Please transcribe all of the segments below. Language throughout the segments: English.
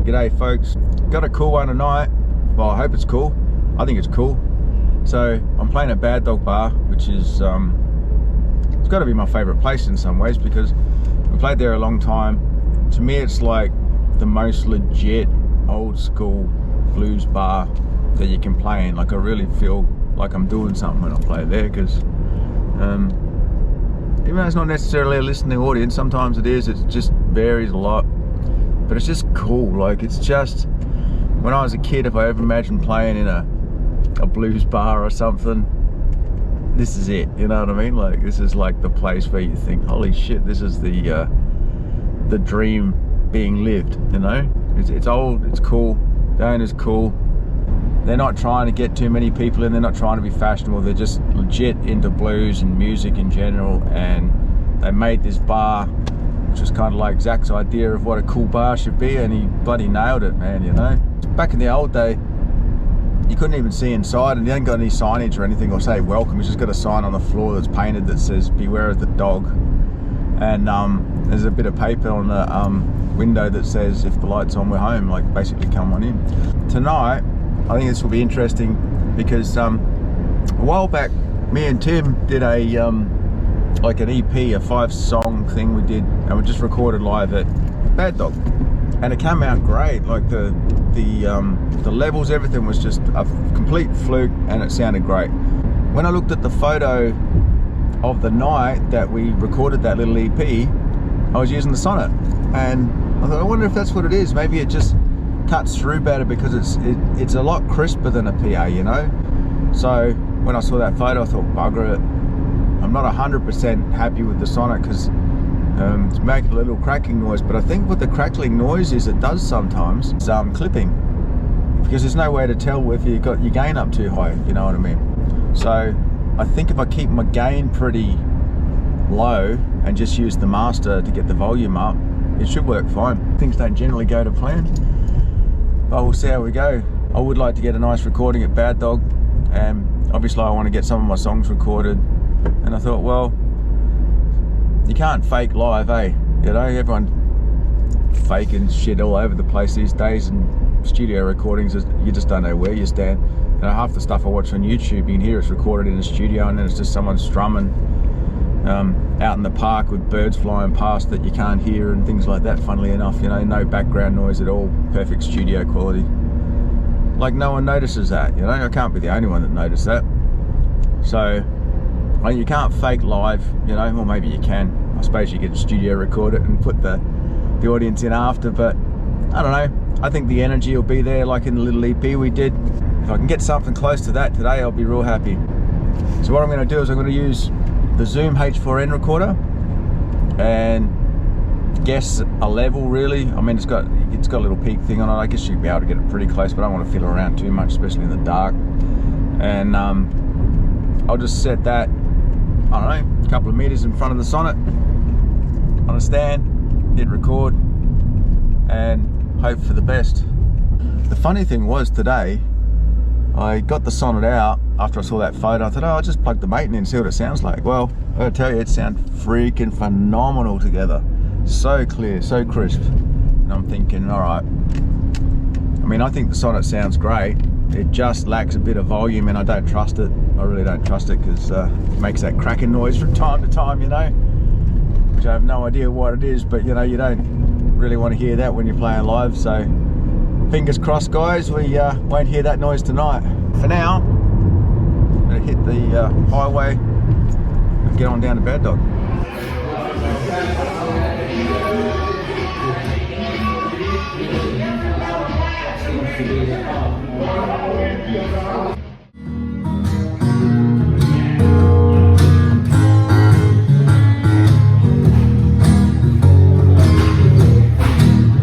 G'day folks, got a cool one tonight. Well, I hope it's cool. I think it's cool. So I'm playing at Baddog bar, which is it's got to be my favorite place in some ways because we played there a long time. To me it's like the most legit old school blues bar that you can play in. Like I really feel like I'm doing something when I play there, because even though it's not necessarily a listening audience, sometimes it is, it just varies a lot, but it's just cool. Like it's just, when I was a kid, if I ever imagined playing in a blues bar or something, this is it, you know what I mean? Like this is like the place where you think, holy shit, this is the dream being lived, you know? It's old, it's cool, the owner's cool. They're not trying to get too many people in, they're not trying to be fashionable, they're just legit into blues and music in general, and they made this bar, which is kind of like Zach's idea of what a cool bar should be, and he bloody nailed it, man, you know? Back in the old day, you couldn't even see inside, and you ain't got any signage or anything, or say welcome. You just got a sign on the floor that's painted that says beware of the dog, and there's a bit of paper on the window that says if the light's on, we're home, like basically come on in. Tonight I think this will be interesting because a while back me and Tim did a like an EP, a 5-song thing we did, and we just recorded live at Baddog, and it came out great. Like the levels, everything was just a complete fluke, and it sounded great. When I looked at the photo of the night that we recorded that little EP, I was using the Sonnet, and I thought, I wonder if that's what it is. Maybe it just cuts through better because it's a lot crisper than a PA, you know? So when I saw that photo, I thought, bugger it, I'm not 100% happy with the Sonnet because it's making a little cracking noise, but I think what the crackling noise is, it does sometimes, is clipping, because there's no way to tell if you got your gain up too high, if you know what I mean. So I think if I keep my gain pretty low and just use the master to get the volume up, it should work fine. Things don't generally go to plan, but we'll see how we go. I would like to get a nice recording at Baddog, and obviously I want to get some of my songs recorded, and I thought, well, you can't fake live, eh? You know, everyone faking shit all over the place these days, and studio recordings, you just don't know where you stand. You know, half the stuff I watch on YouTube, you can hear it's recorded in a studio, and then it's just someone strumming out in the park with birds flying past that you can't hear and things like that, funnily enough, you know, no background noise at all, perfect studio quality. Like no one notices that, you know, I can't be the only one that noticed that. So, well, you can't fake live, you know, or maybe you can. I suppose you could studio record it and put the audience in after, but I don't know. I think the energy will be there like in the little EP we did. If I can get something close to that today, I'll be real happy. So what I'm going to do is I'm going to use the Zoom H4n recorder and guess a level, really. I mean, it's got a little peak thing on it. I guess you'd be able to get it pretty close, but I don't want to fiddle around too much, especially in the dark. And I'll just set that, I don't know, a couple of meters in front of the Sonnet on a stand, hit record, and hope for the best. The funny thing was today, I got the Sonnet out after I saw that photo. I thought, oh, I'll just plug the mate in and see what it sounds like. Well, I gotta tell you, it sounds freaking phenomenal together. So clear, so crisp. And I'm thinking, all right. I mean, I think the Sonnet sounds great. It just lacks a bit of volume, and I don't trust it. I really don't trust it, because it makes that cracking noise from time to time, you know, which I have no idea what it is, but you know, you don't really want to hear that when you're playing live. So fingers crossed, guys, we won't hear that noise tonight. For now, I'm going to hit the highway and get on down to Baddog.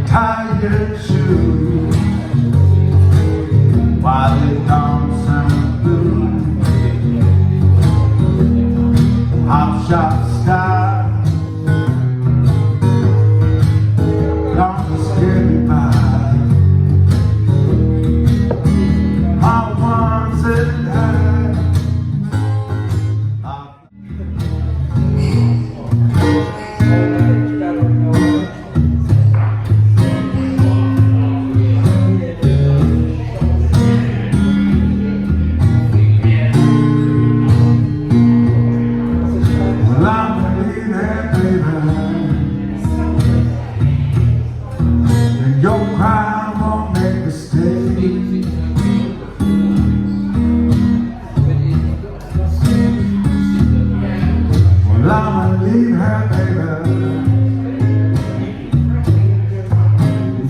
Tired shoes, while it comes and blue, hot shot sky, don't scare me by. I once said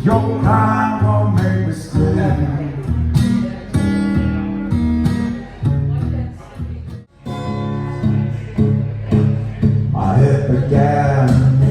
Your crime won't make me stay. My head began to me.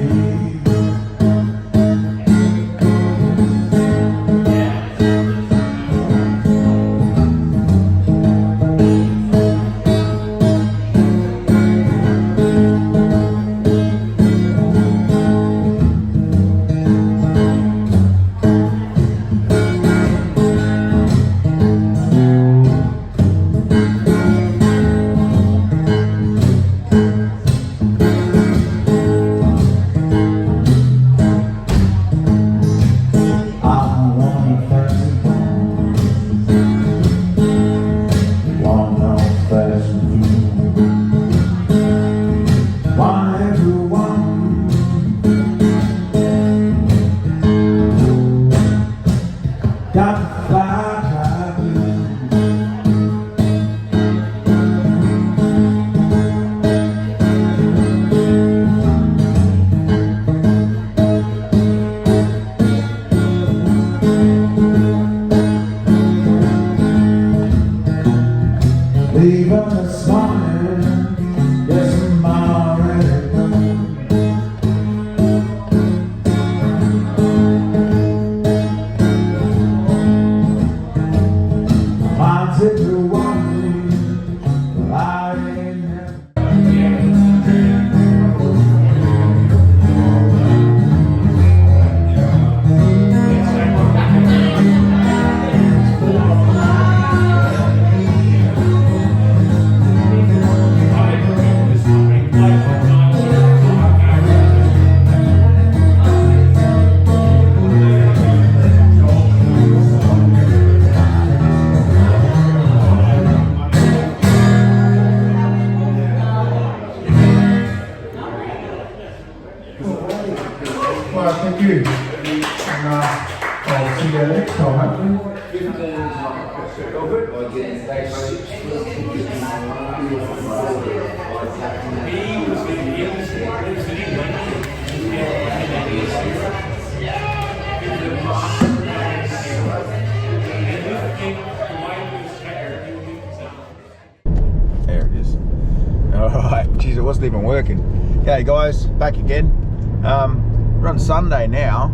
Leaving this morning, yes, I'm already gone. I take the one, but I ain't never. Well, thank you. And I'll see you next time, There it is. Alright, jeez, it wasn't even working. Okay guys, back again. We're on Sunday now,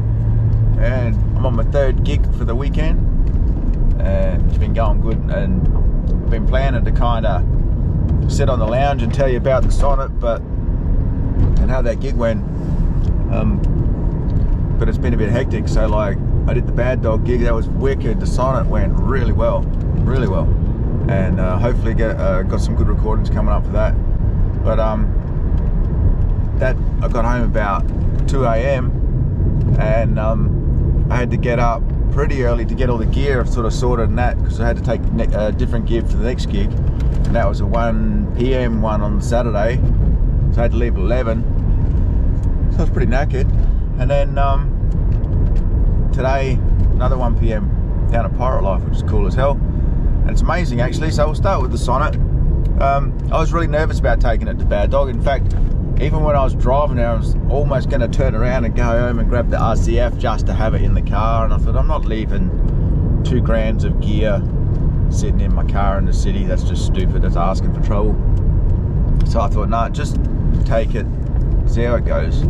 and I'm on my third gig for the weekend, and it's been going good, and been planning to kind of sit on the lounge and tell you about the Sonnet, and how that gig went, but it's been a bit hectic. So like, I did the Baddog gig, that was wicked. The Sonnet went really well, and hopefully got some good recordings coming up for that. But that I got home about 2 a.m. and I had to get up pretty early to get all the gear sort of sorted and that, because I had to take different gear for the next gig, and that was a 1 p.m. one on Saturday, so I had to leave at 11, so I was pretty knackered. And then today another 1 p.m. down at Pirate Life, which is cool as hell, and it's amazing actually. So we'll start with the Sonnet. I was really nervous about taking it to Baddog. In fact, even when I was driving there, I was almost going to turn around and go home and grab the RCF just to have it in the car, and I thought, I'm not leaving 2 grand of gear sitting in my car in the city. That's just stupid, that's asking for trouble. So I thought, nah, just take it, see how it goes.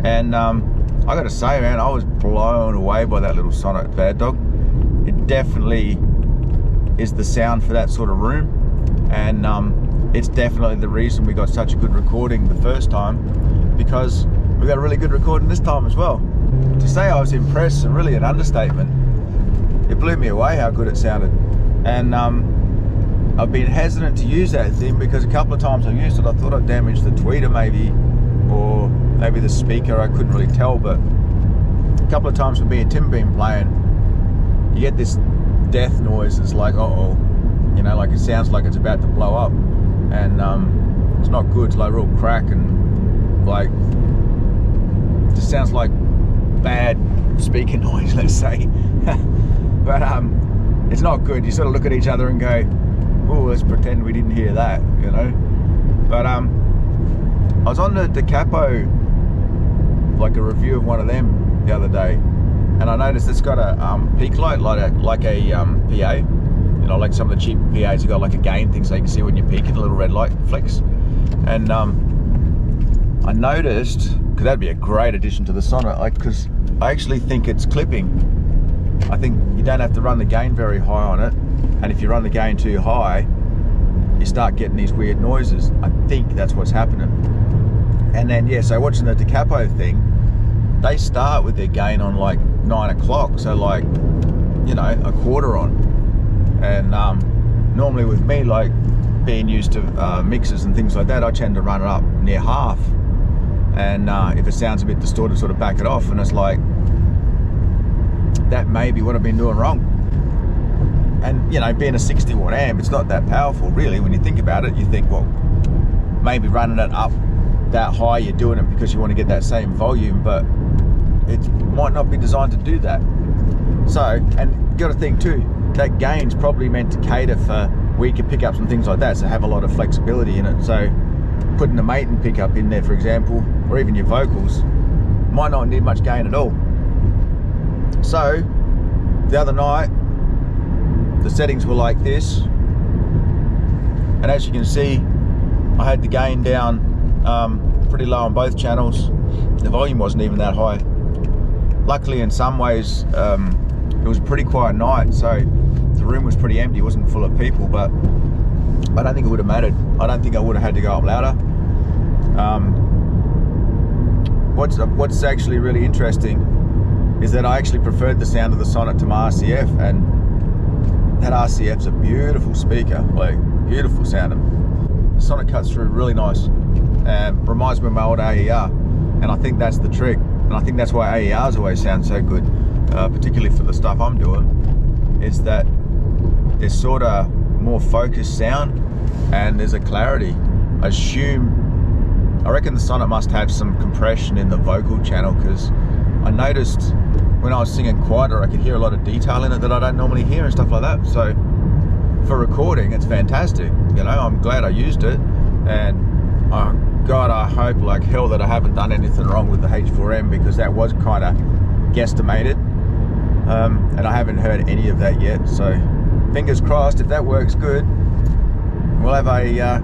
And I gotta say, man, I was blown away by that little Sonnet Baddog. It definitely is the sound for that sort of room, and it's definitely the reason we got such a good recording the first time, because we got a really good recording this time as well. To say I was impressed is really an understatement. It blew me away how good it sounded. And I've been hesitant to use that thing because a couple of times I've used it, I thought I'd damaged the tweeter maybe, or maybe the speaker, I couldn't really tell. But a couple of times when me and Tim been playing, you get this death noise. It's like, uh-oh, you know, like it sounds like it's about to blow up. And it's not good. It's like a real crack, and like it just sounds like bad speaker noise, let's say. But it's not good. You sort of look at each other and go, oh, let's pretend we didn't hear that, you know. But I was on the Capo, like a review of one of them the other day, and I noticed it's got a peak light, like a PA. You know, like some of the cheap PAs have got like a gain thing so you can see when you're peaking, a little red light flicks. And I noticed, because that'd be a great addition to the Sonnet, because I actually think it's clipping. I think you don't have to run the gain very high on it, and if you run the gain too high, you start getting these weird noises. I think that's what's happening. And then, yeah, so watching the Da Capo thing, they start with their gain on like 9 o'clock, so like, you know, a quarter on. And normally with me, like being used to mixers and things like that, I tend to run it up near half. And if it sounds a bit distorted, sort of back it off. And it's like, that may be what I've been doing wrong. And, you know, being a 60 watt amp, it's not that powerful really. When you think about it, you think, well, maybe running it up that high, you're doing it because you want to get that same volume, but it might not be designed to do that. So, and you got to think too, that gain's probably meant to cater for weaker pickups and things like that, so have a lot of flexibility in it. So putting a Maiden pickup in there, for example, or even your vocals, might not need much gain at all. So the other night, the settings were like this, and as you can see, I had the gain down pretty low on both channels. The volume wasn't even that high. Luckily, in some ways, it was a pretty quiet night, so the room was pretty empty. It wasn't full of people, but I don't think it would have mattered. I don't think I would have had to go up louder. What's actually really interesting is that I actually preferred the sound of the Sonnet to my RCF, and that RCF's a beautiful speaker, like beautiful sounding. The Sonnet cuts through really nice and reminds me of my old AER, and I think that's the trick, and I think that's why AERs always sound so good, particularly for the stuff I'm doing, is that there's sort of more focused sound and there's a clarity. I reckon the Sonnet must have some compression in the vocal channel, because I noticed when I was singing quieter, I could hear a lot of detail in it that I don't normally hear and stuff like that. So for recording, it's fantastic. You know, I'm glad I used it, and oh God, I hope like hell that I haven't done anything wrong with the H4M, because that was kind of guesstimated, and I haven't heard any of that yet. So fingers crossed, if that works good, we'll have a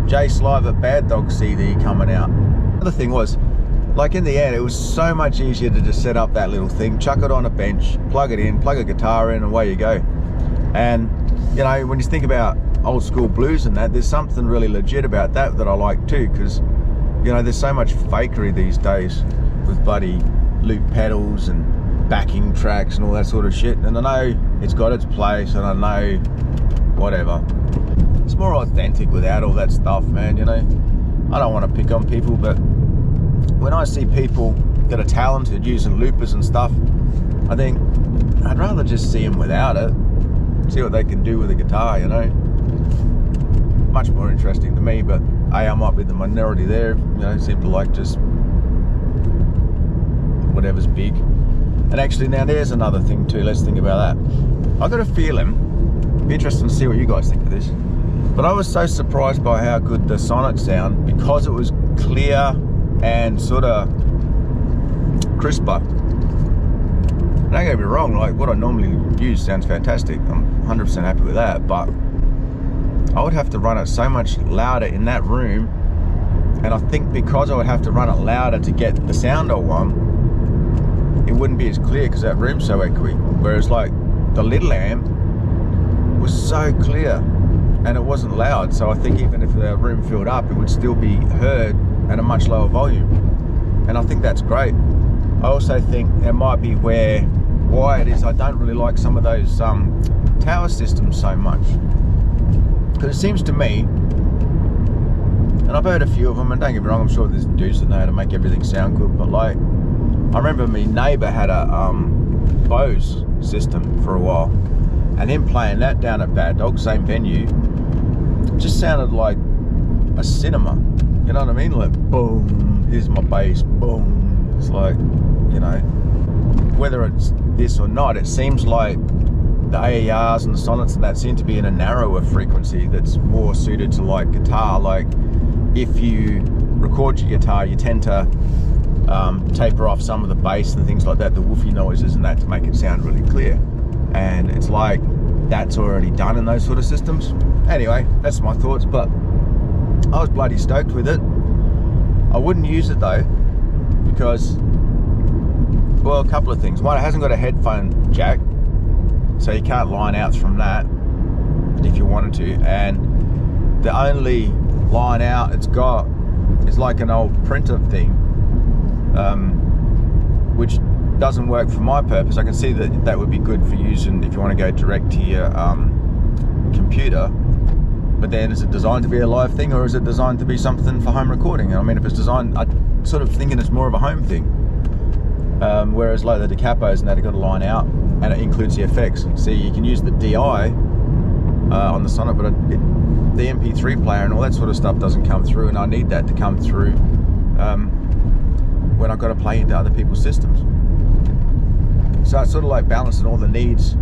Jase Live at Baddog CD coming out. The other thing was, like in the end, it was so much easier to just set up that little thing, chuck it on a bench, plug it in, plug a guitar in, and away you go. And you know, when you think about old school blues and that, there's something really legit about that I like too, because you know, there's so much fakery these days with bloody loop pedals and backing tracks and all that sort of shit. And I know it's got its place, and I know whatever, it's more authentic without all that stuff, man. You know, I don't want to pick on people, but when I see people that are talented using loopers and stuff, I think I'd rather just see them without it, see what they can do with a guitar, you know. Much more interesting to me, but I might be the minority there, you know, seem to like just whatever's big. And actually, now there's another thing too, let's think about that. I got a feeling, it'd be interesting to see what you guys think of this, but I was so surprised by how good the Sonnet sound, because it was clear and sort of crisper. Don't get me wrong, like what I normally use sounds fantastic. I'm 100% happy with that, but I would have to run it so much louder in that room, and I think because I would have to run it louder to get the sound I want, it wouldn't be as clear because that room's so echoey. Whereas like the little amp was so clear and it wasn't loud, so I think even if the room filled up, it would still be heard at a much lower volume, and I think that's great. I also think it might be why it is I don't really like some of those tower systems so much, because it seems to me, and I've heard a few of them, and don't get me wrong, I'm sure there's dudes that know how to make everything sound good, but like I remember my neighbour had a Bose system for a while, and him playing that down at Baddog, same venue, just sounded like a cinema. You know what I mean? Like, boom, here's my bass, boom. It's like, you know, whether it's this or not, it seems like the AERs and the Sonnets and that seem to be in a narrower frequency that's more suited to like guitar. Like if you record your guitar, you tend to taper off some of the bass and things like that, the woofy noises and that, to make it sound really clear. And it's like that's already done in those sort of systems. Anyway, that's my thoughts, but I was bloody stoked with it. I wouldn't use it though, because, well, a couple of things. One, it hasn't got a headphone jack, so you can't line outs from that if you wanted to, and the only line out it's got is like an old printer thing, which doesn't work for my purpose. I can see that that would be good for using if you want to go direct to your computer, but then is it designed to be a live thing, or is it designed to be something for home recording? I mean, if it's designed, I'm sort of thinking it's more of a home thing, whereas like the Decapos and that have got a line out and it includes the effects. See, you can use the DI on the Sonnet, but the MP3 player and all that sort of stuff doesn't come through, and I need that to come through when I've got to play into other people's systems. So it's sort of like balancing all the needs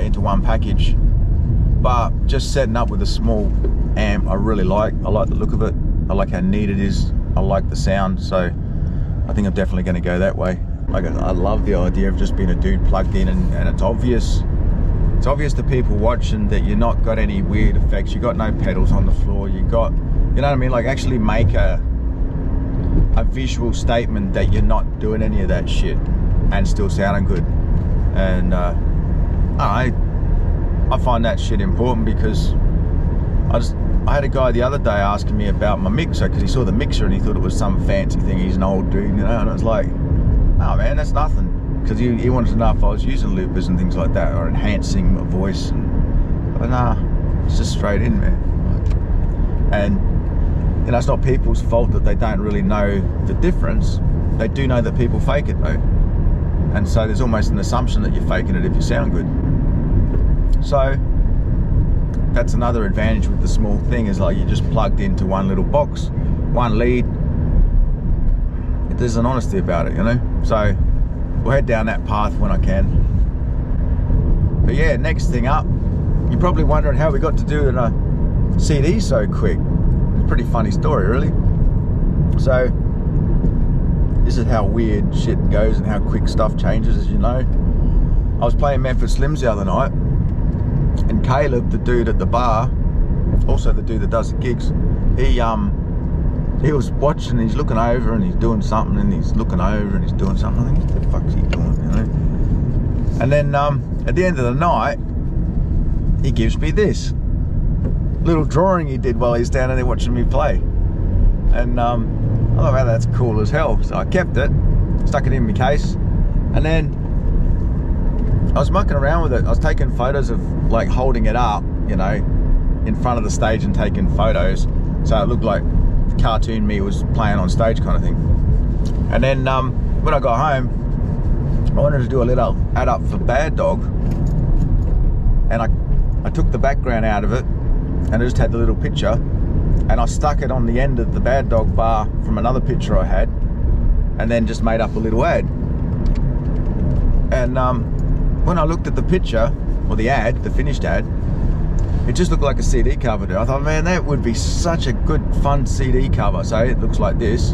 into one package, but just setting up with a small amp I really like. I like the look of it, I like how neat it is, I like the sound, so I think I'm definitely going to go that way. Like, I love the idea of just being a dude plugged in, and it's obvious. It's obvious to people watching that you're not got any weird effects. You got no pedals on the floor. You got, you know what I mean? Like, actually make a visual statement that you're not doing any of that shit and still sounding good. And I find that shit important, because I had a guy the other day asking me about my mixer, because he saw the mixer and he thought it was some fancy thing. He's an old dude, you know, and I was like, oh man, that's nothing. Because he wanted to know if I was using loopers and things like that, or enhancing my voice, and nah, it's just straight in, man. And you know, it's not people's fault that they don't really know the difference. They do know that people fake it though, and so there's almost an assumption that you're faking it if you sound good. So that's another advantage with the small thing, is like you're just plugged into one little box, one lead. There's an honesty about it, you know. So we'll head down that path when I can. But yeah, next thing up, you're probably wondering how we got to do a CD so quick. It's a pretty funny story, really. So this is how weird shit goes and how quick stuff changes, as you know. I was playing Memphis Slims the other night, and Caleb, the dude at the bar, also the dude that does the gigs, he was watching, he's looking over and he's doing something, and he's looking over and he's doing something. I think, what the fuck's he doing, you know? And then at the end of the night, he gives me this little drawing he did while he's standing there watching me play. And I thought, wow, that's cool as hell. So I kept it, stuck it in my case, and then I was mucking around with it. I was taking photos of, like, holding it up, you know, in front of the stage and taking photos, so it looked like cartoon me was playing on stage kind of thing. And then when I got home, I wanted to do a little add up for Baddog, and I took the background out of it and I just had the little picture, and I stuck it on the end of the Baddog bar from another picture I had, and then just made up a little ad. And when I looked at the picture, or the ad, the finished ad, it just looked like a CD cover, dude. I thought, man, that would be such a good, fun CD cover. So it looks like this.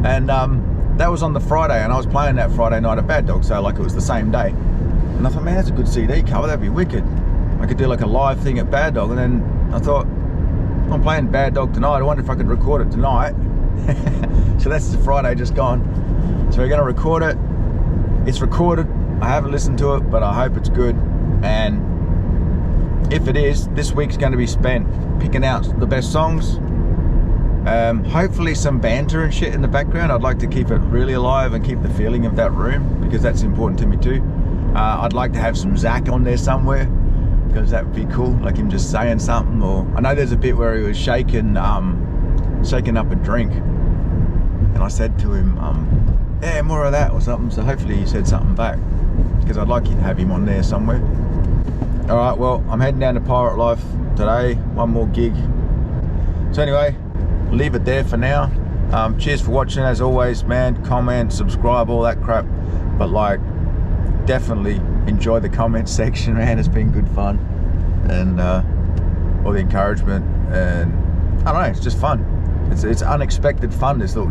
And that was on the Friday, and I was playing that Friday night at Baddog, so like it was the same day. And I thought, man, that's a good CD cover, that'd be wicked. I could do like a live thing at Baddog. And then I thought, I'm playing Baddog tonight, I wonder if I could record it tonight. So that's the Friday just gone. So we're gonna record it. It's recorded. I haven't listened to it, but I hope it's good. And if it is, this week's going to be spent picking out the best songs. Hopefully some banter and shit in the background. I'd like to keep it really alive and keep the feeling of that room, because that's important to me too. I'd like to have some Zach on there somewhere, because that would be cool, like him just saying something. Or I know there's a bit where he was shaking up a drink, and I said to him, yeah, more of that or something. So hopefully he said something back, because I'd like you to have him on there somewhere. Alright, well, I'm heading down to Pirate Life today, one more gig. So anyway, leave it there for now. Cheers for watching, as always, man. Comment, subscribe, all that crap. But like, definitely enjoy the comment section, man. It's been good fun. And all the encouragement, and I don't know, it's just fun. It's unexpected fun, this little